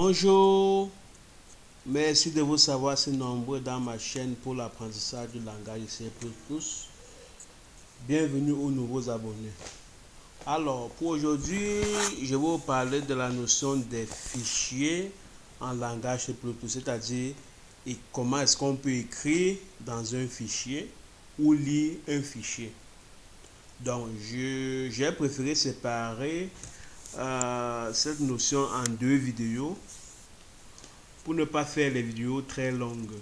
Bonjour, merci de vous savoir si nombreux dans ma chaîne pour l'apprentissage du langage C++. Bienvenue aux nouveaux abonnés. Alors, pour aujourd'hui, je vais vous parler de la notion des fichiers en langage C++, c'est-à-dire comment est-ce qu'on peut écrire dans un fichier ou lire un fichier. Donc, j'ai préféré séparer cette notion en deux vidéos pour ne pas faire les vidéos très longues.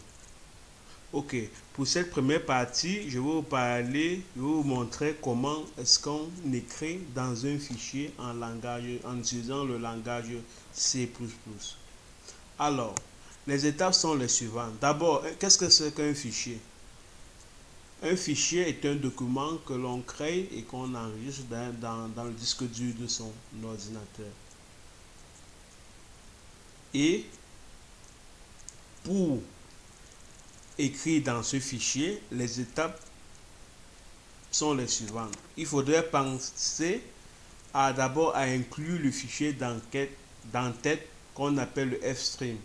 Ok, pour cette première partie, je vais vous montrer comment est-ce qu'on écrit dans un fichier en utilisant le langage C++. Alors, les étapes sont les suivantes. D'abord, qu'est-ce que c'est qu'un fichier? Un fichier est un document que l'on crée et qu'on enregistre dans le disque dur de son ordinateur. Et pour écrire dans ce fichier, les étapes sont les suivantes. Il faudrait penser d'abord à inclure le fichier d'entête qu'on appelle le fstring.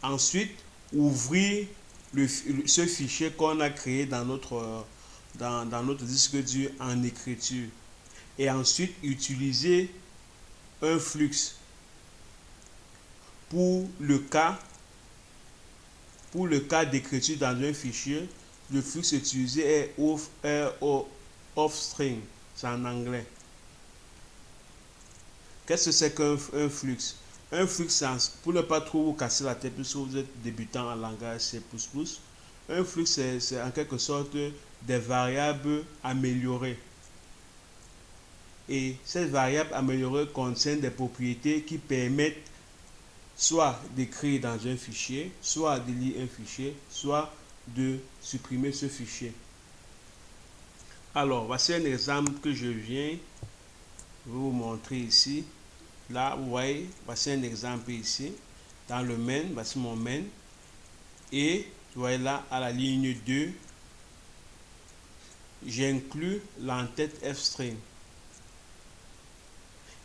Ensuite, ouvrir ce fichier qu'on a créé dans notre disque dur en écriture. Et ensuite, utiliser un flux pour le cas d'écriture dans un fichier. Le flux utilisé est offstring, c'est en anglais. Qu'est-ce que c'est qu'un flux? Un flux, pour ne pas trop vous casser la tête, puisque vous êtes débutant en langage C++, un flux, c'est en quelque sorte des variables améliorées. Et ces variables améliorées contiennent des propriétés qui permettent soit d'écrire dans un fichier, soit de lire un fichier, soit de supprimer ce fichier. Alors, voici un exemple que je viens vous montrer ici. Là, vous voyez, voici un exemple ici. Dans le main, voici mon main. Et, vous voyez là, à la ligne 2, j'inclus l'entête fstring.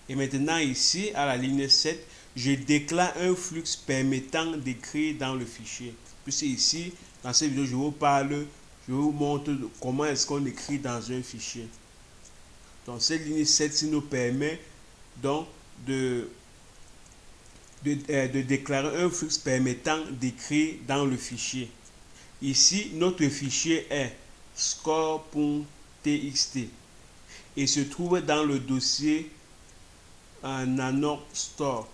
Et maintenant ici, à la ligne 7, je déclare un flux permettant d'écrire dans le fichier. Puisque ici, dans cette vidéo, je vous montre comment est-ce qu'on écrit dans un fichier. Donc cette ligne 7 nous permet donc de déclarer un flux permettant d'écrire dans le fichier. Ici, notre fichier est score.txt et se trouve dans le dossier NanoStore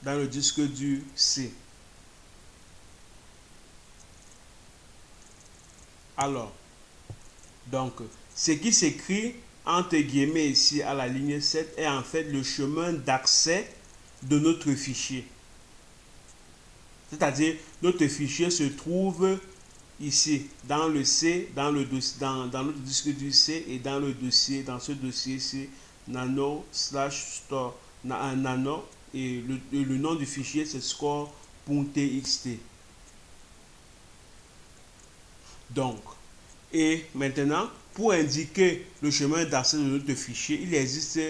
dans le disque dur C. Alors, donc, ce qui s'écrit entre guillemets ici à la ligne 7 est en fait le chemin d'accès de notre fichier. C'est-à-dire, notre fichier se trouve ici, dans le C, dans notre disque dur C et dans ce dossier C, nano/store, nano, et le nom du fichier c'est score.txt. Donc, et maintenant, pour indiquer le chemin d'accès de notre fichier, il existe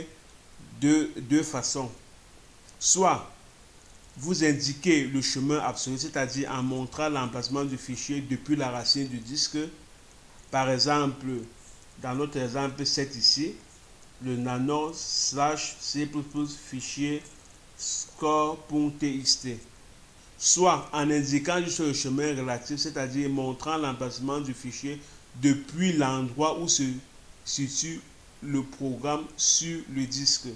deux façons. Soit vous indiquez le chemin absolu, c'est-à-dire en montrant l'emplacement du fichier depuis la racine du disque. Par exemple, dans notre exemple 7 ici, le nano/c++ fichier score.txt. Soit en indiquant juste le chemin relatif, c'est-à-dire montrant l'emplacement du fichier depuis l'endroit où se situe le programme sur le disque.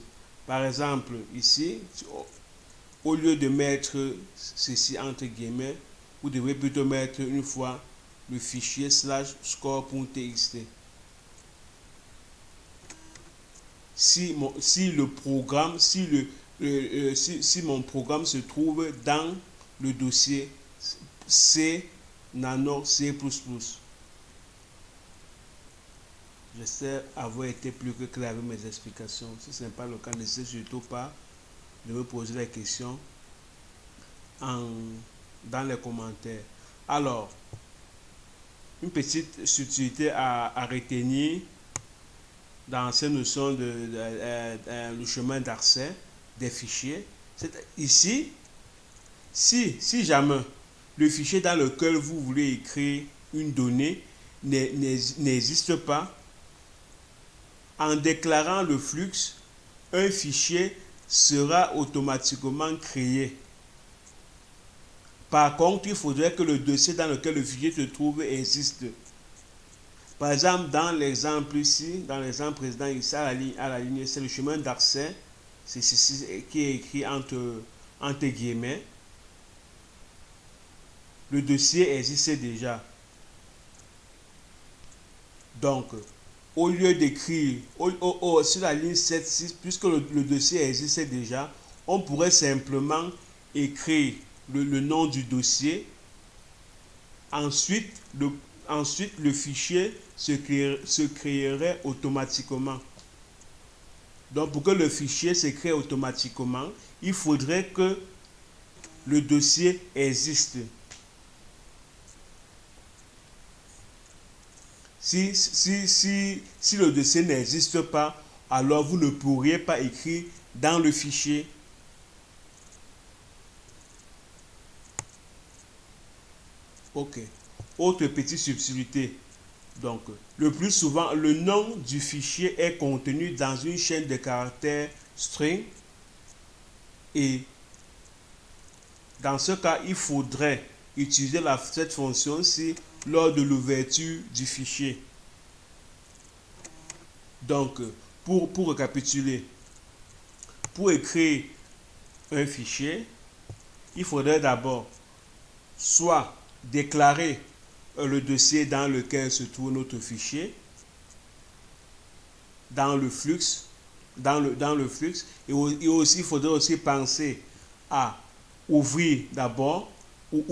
Par exemple, ici, au lieu de mettre ceci entre guillemets, vous devrez plutôt mettre une fois le fichier /score.txt. Si mon programme se trouve dans le dossier C nano C++. J'espère avoir été plus que clair avec mes explications. Si ce n'est pas le cas, n'hésitez surtout pas de me poser des questions dans les commentaires. Alors, une petite subtilité à retenir dans ces notions le chemin d'accès des fichiers, Ici, si jamais le fichier dans lequel vous voulez écrire une donnée n'existe pas, en déclarant le flux, un fichier sera automatiquement créé. Par contre, il faudrait que le dossier dans lequel le fichier se trouve existe. Par exemple, dans l'exemple ici, dans l'exemple précédent, ici à la ligne, c'est le chemin d'accès, c'est ceci qui est écrit entre guillemets. Le dossier existait déjà. Donc, au lieu d'écrire sur la ligne 7.6, puisque le dossier existait déjà, on pourrait simplement écrire le nom du dossier. Ensuite, le fichier se créerait automatiquement. Donc, pour que le fichier se crée automatiquement, il faudrait que le dossier existe. Si le dossier n'existe pas, alors vous ne pourriez pas écrire dans le fichier. Ok. Autre petite subtilité. Donc, le plus souvent, le nom du fichier est contenu dans une chaîne de caractères string. Et dans ce cas, il faudrait utiliser cette fonction-ci lors de l'ouverture du fichier. Donc, pour récapituler, pour écrire un fichier, il faudrait d'abord soit déclarer le dossier dans lequel se trouve notre fichier, dans le flux, et aussi il faudrait aussi penser à ouvrir d'abord, ou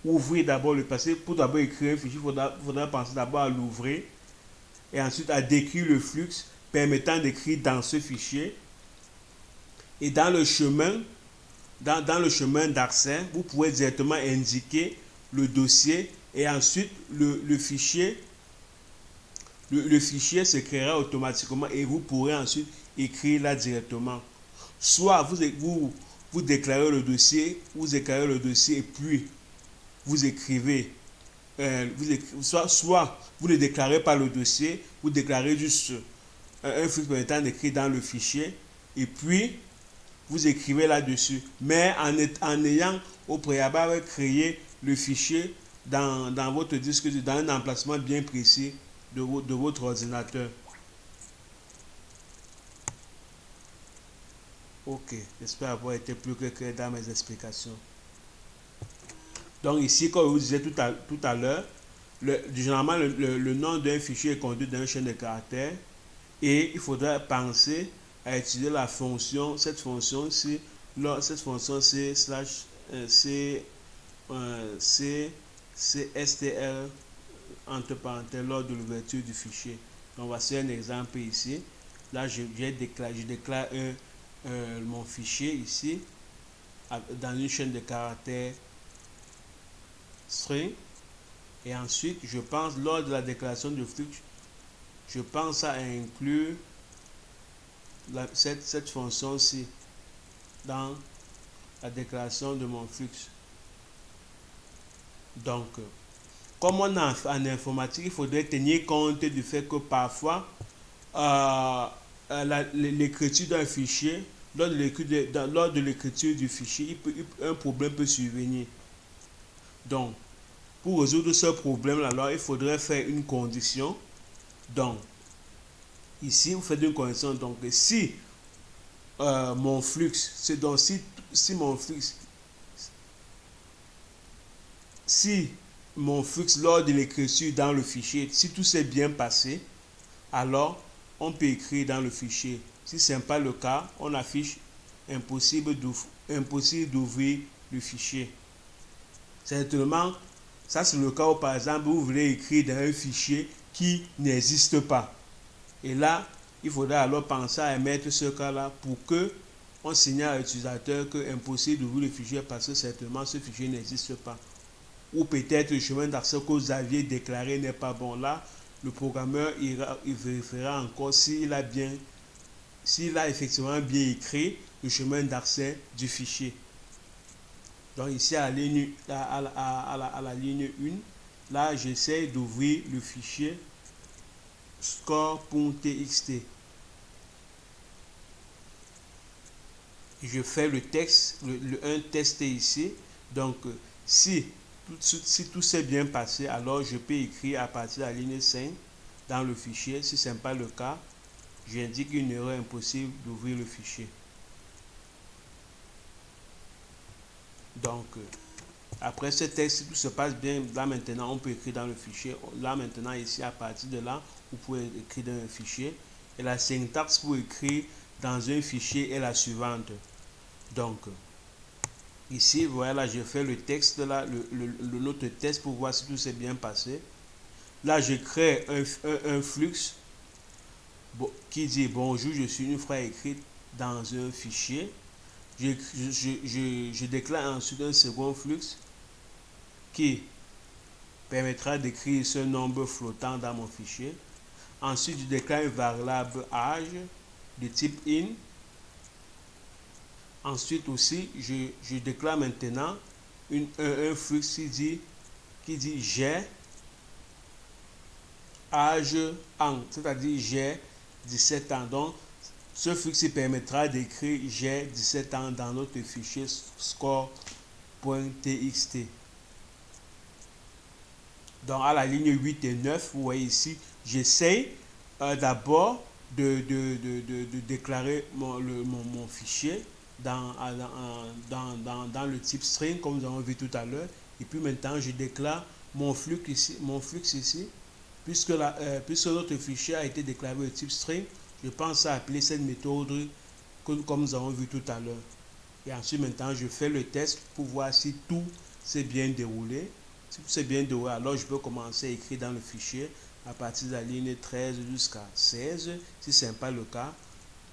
ouvrir d'abord le passé. Pour d'abord écrire un fichier, il faudra penser d'abord à l'ouvrir et ensuite à décrire le flux permettant d'écrire dans ce fichier. Et dans le chemin d'accès, vous pouvez directement indiquer le dossier et ensuite le fichier se créera automatiquement et vous pourrez ensuite écrire là directement. Soit vous déclarez le dossier, et puis vous écrivez, soit vous ne déclarez pas le dossier, vous déclarez juste un flux permettant d'écrire dans le fichier et puis vous écrivez là-dessus. Mais en ayant au préalable créé le fichier dans votre disque, dans un emplacement bien précis de votre ordinateur. Ok, j'espère avoir été plus clair dans mes explications. Donc ici, comme je vous disais tout à l'heure, généralement le nom d'un fichier est conduit dans une chaîne de caractères et il faudra penser à utiliser la fonction, cette fonction-ci slash cstr entre parenthèses lors de l'ouverture du fichier. Donc voici un exemple ici. Là, je déclare mon fichier ici dans une chaîne de caractères string. Et ensuite, je pense, lors de la déclaration de flux, je pense à inclure cette fonction-ci dans la déclaration de mon flux. Donc, comme on a en informatique, il faudrait tenir compte du fait que parfois, l'écriture d'un fichier, lors de l'écriture du fichier, un problème peut survenir. Donc, pour résoudre ce problème, alors il faudrait faire une condition. Donc, ici, vous faites une condition. Donc, si mon flux, c'est donc si mon flux lors de l'écriture dans le fichier, si tout s'est bien passé, alors on peut écrire dans le fichier. Si ce n'est pas le cas, on affiche impossible d'ouvrir le fichier. Certainement, ça c'est le cas où par exemple vous voulez écrire dans un fichier qui n'existe pas. Et là, il faudra alors penser à mettre ce cas-là pour que on signale à l'utilisateur que impossible d'ouvrir le fichier parce que certainement ce fichier n'existe pas. Ou peut-être le chemin d'accès que vous aviez déclaré n'est pas bon. Là, le programmeur il vérifiera encore s'il a bien s'il a effectivement bien écrit le chemin d'accès du fichier. Donc ici à la ligne, à la ligne 1, là j'essaie d'ouvrir le fichier score.txt. Je fais le texte, un test ici. Donc si tout s'est bien passé, alors je peux écrire à partir de la ligne 5 dans le fichier. Si ce n'est pas le cas, j'indique une erreur impossible d'ouvrir le fichier. Donc après ce texte, si tout se passe bien, là maintenant on peut écrire dans le fichier. Là maintenant ici à partir de là, vous pouvez écrire dans un fichier. Et la syntaxe pour écrire dans un fichier est la suivante. Donc ici voilà, je fais le texte là, notre test pour voir si tout s'est bien passé. Là je crée un flux qui dit bonjour, je suis une fois écrite dans un fichier. Je déclare ensuite un second flux qui permettra d'écrire ce nombre flottant dans mon fichier. Ensuite, je déclare une variable âge de type in. Ensuite aussi, je déclare maintenant un flux qui dit j'ai âge en, c'est-à-dire j'ai 17 ans. Donc, ce flux permettra d'écrire j'ai 17 ans dans notre fichier score.txt. Donc, à la ligne 8 et 9, vous voyez ici, j'essaie d'abord de déclarer mon fichier dans le type string, comme nous avons vu tout à l'heure. Et puis maintenant, je déclare mon flux ici. Puisque notre fichier a été déclaré au type string, je pense à appeler cette méthode comme nous avons vu tout à l'heure. Et ensuite, maintenant, je fais le test pour voir si tout s'est bien déroulé. Si tout s'est bien déroulé, alors je peux commencer à écrire dans le fichier à partir de la ligne 13 jusqu'à 16. Si ce n'est pas le cas,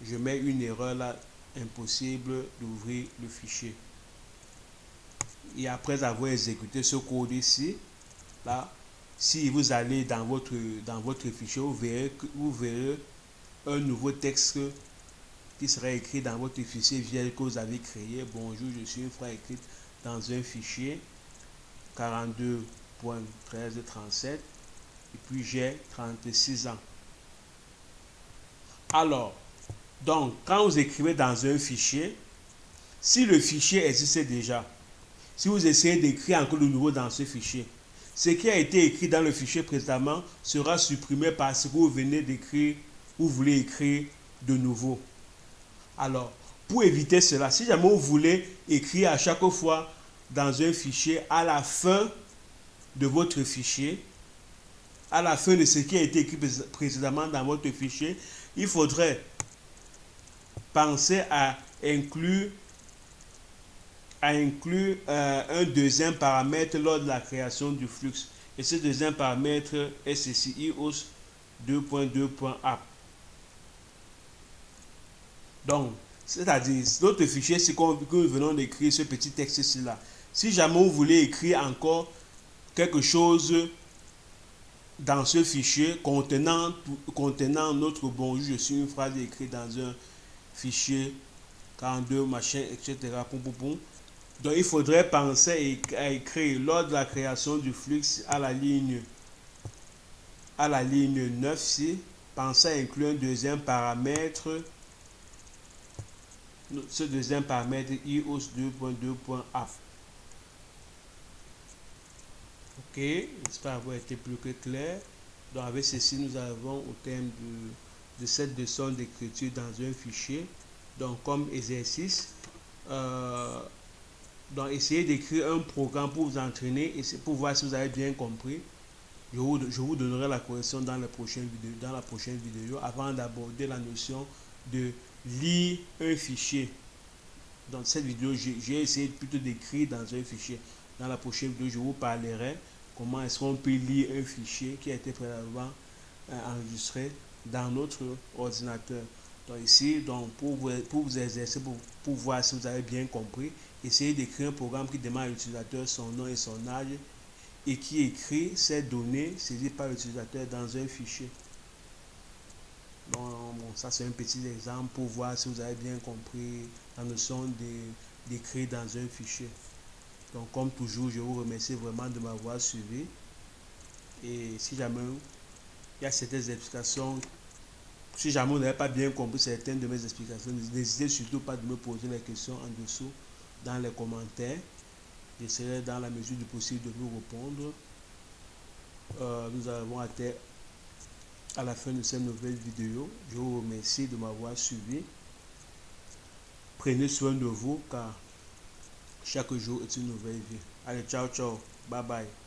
je mets une erreur là, impossible d'ouvrir le fichier. Et après avoir exécuté ce code ici, là, si vous allez dans votre fichier, vous verrez un nouveau texte qui sera écrit dans votre fichier vierge que vous avez créé. Bonjour, je suis une fois écrite dans un fichier 42.1337 et puis j'ai 36 ans. Alors, donc, quand vous écrivez dans un fichier, si le fichier existe déjà, si vous essayez d'écrire encore de nouveau dans ce fichier, ce qui a été écrit dans le fichier précédemment sera supprimé parce que vous venez d'écrire, vous voulez écrire de nouveau. Alors, pour éviter cela, si jamais vous voulez écrire à chaque fois dans un fichier à la fin de votre fichier, à la fin de ce qui a été écrit précédemment dans votre fichier, il faudrait penser à inclure un deuxième paramètre lors de la création du flux. Et ce deuxième paramètre est ceci, ios2.2.app. Donc, c'est-à-dire, notre fichier, c'est que nous venons d'écrire ce petit texte ici là. Si jamais vous voulez écrire encore quelque chose dans ce fichier contenant notre bonjour, je suis une phrase écrite dans un fichier 42 machin, etc. Donc il faudrait penser à écrire lors de la création du flux à la ligne 9 ici, pensez à inclure un deuxième paramètre. Ce deuxième paramètre ios2.2.app. Ok, j'espère avoir été plus que clair. Donc avec ceci, nous avons au terme de cette leçon d'écriture dans un fichier. Donc comme exercice, donc essayez d'écrire un programme pour vous entraîner et pour voir si vous avez bien compris. Je vous donnerai la correction dans la prochaine vidéo avant d'aborder la notion de lire un fichier. Dans cette vidéo, j'ai essayé plutôt d'écrire dans un fichier. Dans la prochaine vidéo, je vous parlerai comment est-ce qu'on peut lire un fichier qui a été précédemment enregistré dans notre ordinateur. Donc ici, donc pour vous exercer, pour voir si vous avez bien compris, essayez d'écrire un programme qui demande à l'utilisateur son nom et son âge et qui écrit ces données saisies par l'utilisateur dans un fichier. Donc, bon, ça c'est un petit exemple pour voir si vous avez bien compris la notion d'écrire dans un fichier. Donc, comme toujours, je vous remercie vraiment de m'avoir suivi. Et si jamais il y a certaines explications, si jamais vous n'avez pas bien compris certaines de mes explications, n'hésitez surtout pas de me poser les questions en dessous dans les commentaires. J'essaierai dans la mesure du possible de vous répondre. Nous avons atteint à la fin de cette nouvelle vidéo. Je vous remercie de m'avoir suivi. Prenez soin de vous car chaque jour est une nouvelle vie. Allez, ciao, ciao. Bye bye.